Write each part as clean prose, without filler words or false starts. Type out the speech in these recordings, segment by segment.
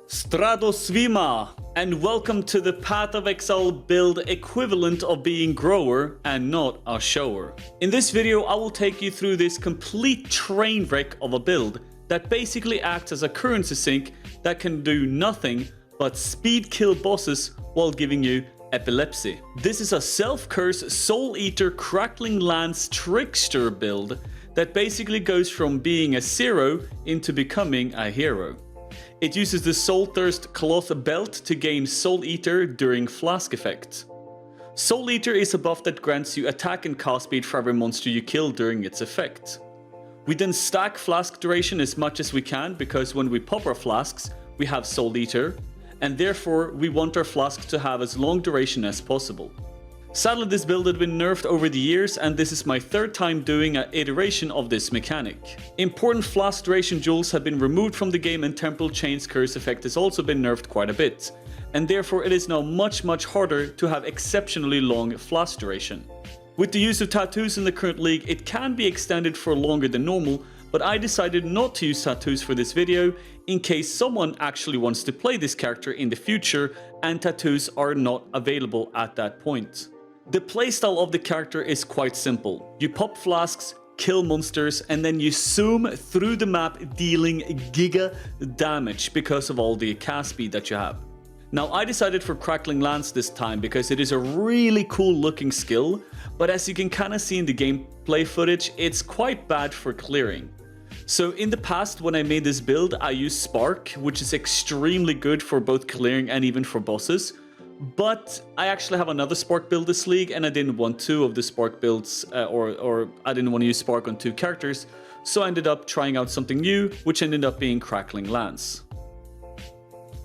Stradosvima, and welcome to the Path of Exile build equivalent of being grower and not a shower. In this video I will take you through this complete train wreck of a build that basically acts as a currency sink that can do nothing but speed kill bosses while giving you epilepsy. This is a self-curse soul eater crackling lance trickster build that basically goes from being a zero into becoming a hero. It uses the Soul Thirst Cloth Belt to gain Soul Eater during Flask effect. Soul Eater is a buff that grants you attack and cast speed for every monster you kill during its effect. We then stack Flask duration as much as we can because when we pop our flasks, we have Soul Eater, and therefore we want our flask to have as long duration as possible. Sadly, this build had been nerfed over the years, and this is my third time doing an iteration of this mechanic. Important flask duration jewels have been removed from the game, and Temporal Chain's curse effect has also been nerfed quite a bit, and therefore it is now much harder to have exceptionally long flask duration. With the use of tattoos in the current league, it can be extended for longer than normal, but I decided not to use tattoos for this video in case someone actually wants to play this character in the future and tattoos are not available at that point. The playstyle of the character is quite simple. You pop flasks, kill monsters, and then you zoom through the map dealing giga damage because of all the cast speed that you have. Now I decided for Crackling Lance this time because it is a really cool looking skill, but as you can kinda see in the gameplay footage, it's quite bad for clearing. So in the past when I made this build, I used Spark, which is extremely good for both clearing and even for bosses. But I actually have another Spark build this league, and I didn't want two of the Spark builds, or I didn't want to use Spark on two characters, so I ended up trying out something new, which ended up being Crackling Lance.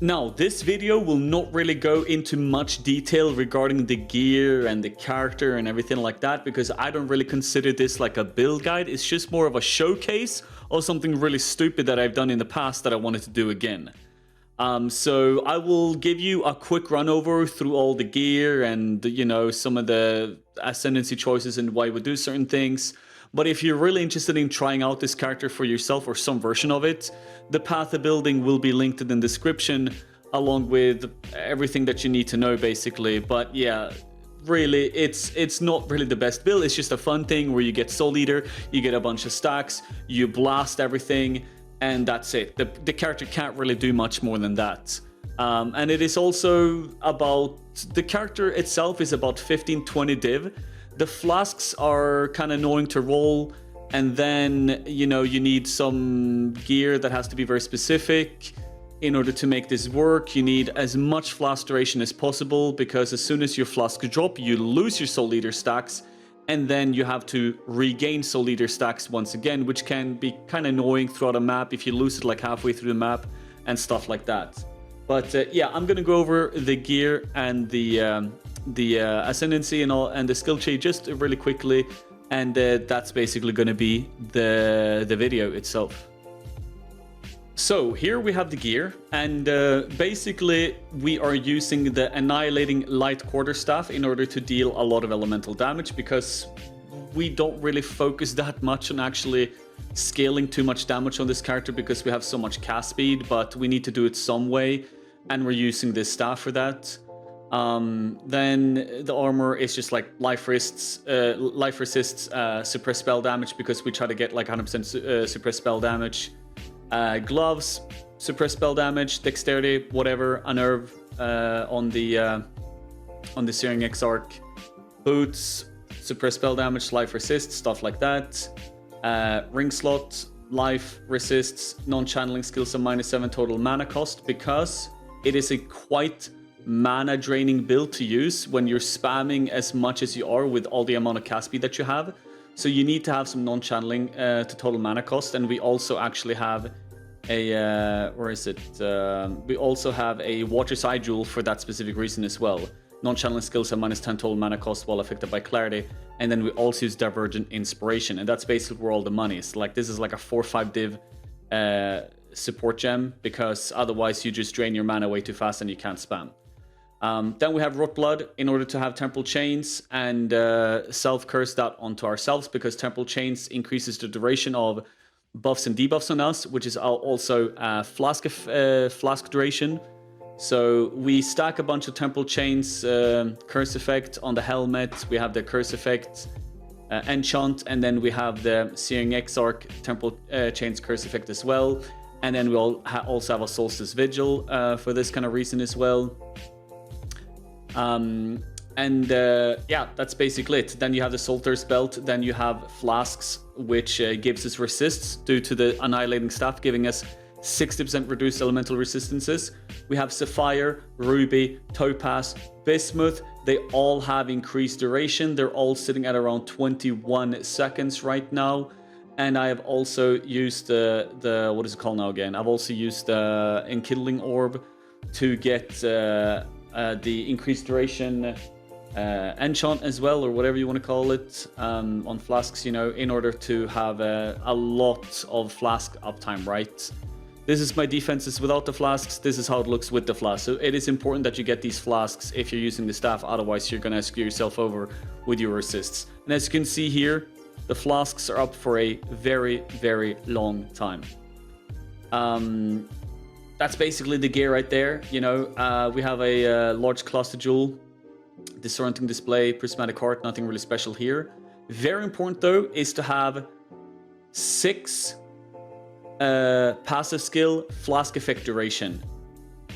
Now, this video will not really go into much detail regarding the gear and the character and everything like that, because I don't really consider this like a build guide. It's just more of a showcase of something really stupid that I've done in the past that I wanted to do again. So I will give you a quick run over through all the gear and, you know, some of the ascendancy choices and why we do certain things. But if you're really interested in trying out this character for yourself or some version of it, the path of building will be linked in the description along with everything that you need to know basically. But yeah, really, it's not really the best build. It's just a fun thing where you get Soul Eater, you get a bunch of stacks, you blast everything, and that's it. The character can't really do much more than that. And it is also about, the character itself is about 15-20 div. The flasks are kind of annoying to roll, and then, you know, you need some gear that has to be very specific in order to make this work. You need as much flask duration as possible, because as soon as your flask drop, you lose your Soul Eater stacks, and then you have to regain Soul Eater stacks once again, which can be kind of annoying throughout a map if you lose it like halfway through the map and stuff like that. But yeah, I'm gonna go over the gear and the ascendancy and all, and the skill tree just really quickly, and that's basically gonna be the video itself. So here we have the gear, and basically we are using the Annihilating Light Quarterstaff in order to deal a lot of elemental damage, because we don't really focus that much on actually scaling too much damage on this character because we have so much cast speed, but we need to do it some way, and we're using this staff for that. Then the armor is just like life resists, suppress spell damage, because we try to get like 100% suppress spell damage. Gloves, suppress spell damage, dexterity, whatever, unnerve on the Searing Exarch. Boots, suppress spell damage, life resists, stuff like that. Ring slot, life resists, non-channeling skills of -7 total mana cost, because it is a quite mana draining build to use when you're spamming as much as you are with all the amount of cast speed that you have. So you need to have some non-channeling to total mana cost, and we also actually have a where is it? We also have a Water's Eye Jewel for that specific reason as well. Non-channeling skills have -10 total mana cost while affected by clarity, and then we also use Divergent Inspiration, and that's basically where all the money is. Like, this is like a 4-5 div support gem, because otherwise you just drain your mana way too fast and you can't spam. Then we have Rot Blood in order to have Temporal Chains and self-curse that onto ourselves, because Temporal Chains increases the duration of buffs and debuffs on us, which is also flask duration. So we stack a bunch of temporal chains, curse effect on the helmet. We have the curse effect enchant, and then we have the Searing Exarch temporal chains curse effect as well. And then we also have a Solstice Vigil for this kind of reason as well. Yeah, that's basically it. Then you have the Soulthirst Belt. Then you have Flasks, which gives us resists due to the Annihilating Staff, giving us 60% reduced elemental resistances. We have Sapphire, Ruby, Topaz, Bismuth. They all have increased duration. They're all sitting at around 21 seconds right now. And I have also used the what is it called now again? I've also used the Enkindling Orb to get the increased duration enchant as well, or whatever you want to call it, on flasks, you know, in order to have a lot of flask uptime, right? This is my defenses without the flasks. This is how it looks with the flasks. So it is important that you get these flasks if you're using the staff. Otherwise, you're going to screw yourself over with your assists. And as you can see here, the flasks are up for a very, very long time. That's basically the gear right there. You know, we have a large cluster jewel, disorienting display, prismatic heart, nothing really special here. Very important though is to have 6 passive skill flask effect duration.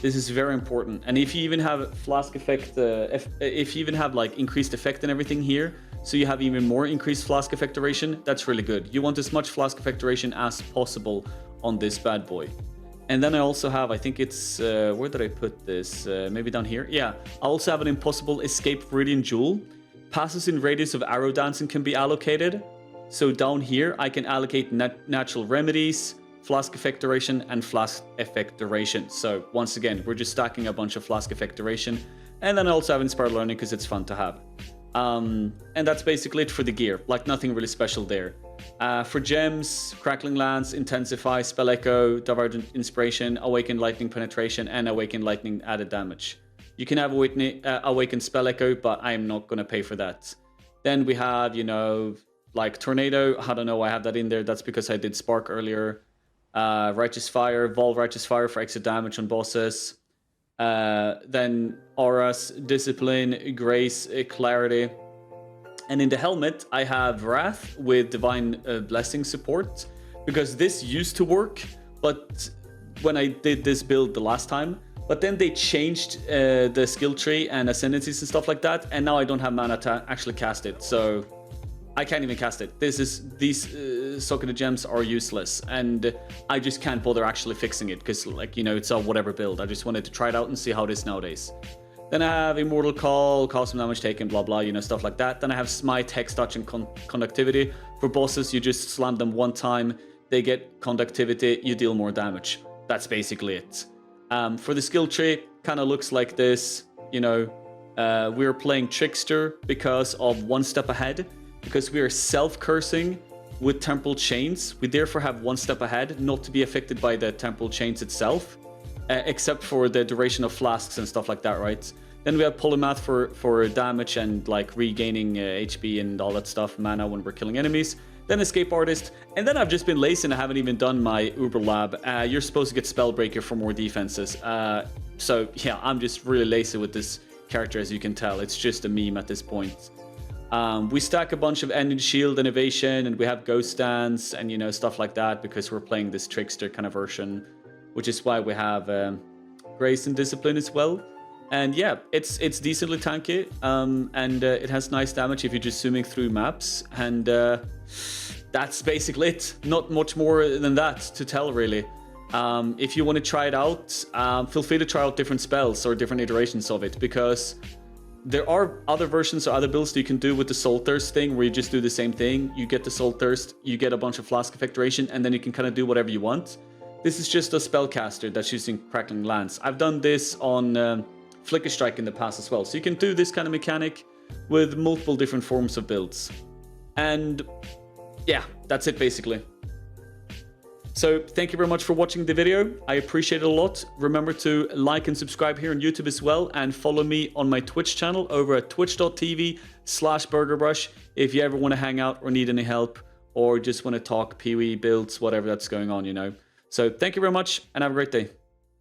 This is very important. And if you even have flask effect, if you even have like increased effect and everything here, so you have even more increased flask effect duration, that's really good. You want as much flask effect duration as possible on this bad boy. And then I also have, I think it's, where did I put this? Maybe down here? Yeah, I also have an Impossible Escape Viridian Jewel. Passes in radius of arrow dancing can be allocated. So down here, I can allocate natural remedies, flask effect duration, and flask effect duration. So once again, we're just stacking a bunch of flask effect duration. And then I also have Inspired Learning because it's fun to have. And that's basically it for the gear, like nothing really special there. For gems, Crackling Lance, Intensify, Spell Echo, Divergent Inspiration, Awakened Lightning Penetration, and Awakened Lightning added damage. You can have Awakened Spell Echo, but I'm not going to pay for that. Then we have, you know, like Tornado. I don't know why I have that in there. That's because I did Spark earlier. Righteous Fire, Volve Righteous Fire for extra damage on bosses. Then Auras, Discipline, Grace, Clarity. And in the helmet, I have Wrath with Divine Blessing support, because this used to work, but when I did this build the last time, but then they changed the skill tree and ascendancies and stuff like that, and now I don't have mana to actually cast it, so I can't even cast it. These socketed gems are useless, and I just can't bother actually fixing it, because, like, you know, it's a whatever build. I just wanted to try it out and see how it is nowadays. Then I have Immortal Call, cause some damage taken, blah blah, you know, stuff like that. Then I have Smite, Hex Touch, and Conductivity. For bosses, you just slam them one time, they get Conductivity, you deal more damage. That's basically it. For the skill tree, kind of looks like this. You know, we're playing Trickster because of one step ahead. Because we are self-cursing with Temporal Chains, we therefore have one step ahead, not to be affected by the Temporal Chains itself. Except for the duration of flasks and stuff like that, right? Then we have Polymath for damage and like regaining HP and all that stuff, mana when we're killing enemies. Then Escape Artist, and then I've just been lazy and I haven't even done my Uber Lab. You're supposed to get Spellbreaker for more defenses. So yeah, I'm just really lazy with this character, as you can tell. It's just a meme at this point. We stack a bunch of Energy Shield and Evasion, and we have Ghost Dance and, you know, stuff like that, because we're playing this Trickster kind of version. Which is why we have Grace and Discipline as well. And yeah, it's decently tanky, and it has nice damage if you're just zooming through maps. And that's basically it. Not much more than that to tell, really. If you want to try it out, feel free to try out different spells or different iterations of it, because there are other versions or other builds that you can do with the Soul Thirst thing, where you just do the same thing. You get the Soul Thirst, you get a bunch of flask effect duration, and then you can kind of do whatever you want. This is just a spellcaster that's using Crackling Lance. I've done this on Flicker Strike in the past as well. So you can do this kind of mechanic with multiple different forms of builds. And yeah, that's it basically. So thank you very much for watching the video. I appreciate it a lot. Remember to like and subscribe here on YouTube as well. And follow me on my Twitch channel over at twitch.tv/BurgerBrush if you ever want to hang out or need any help, or just want to talk PoE builds, whatever that's going on, you know. So thank you very much and have a great day.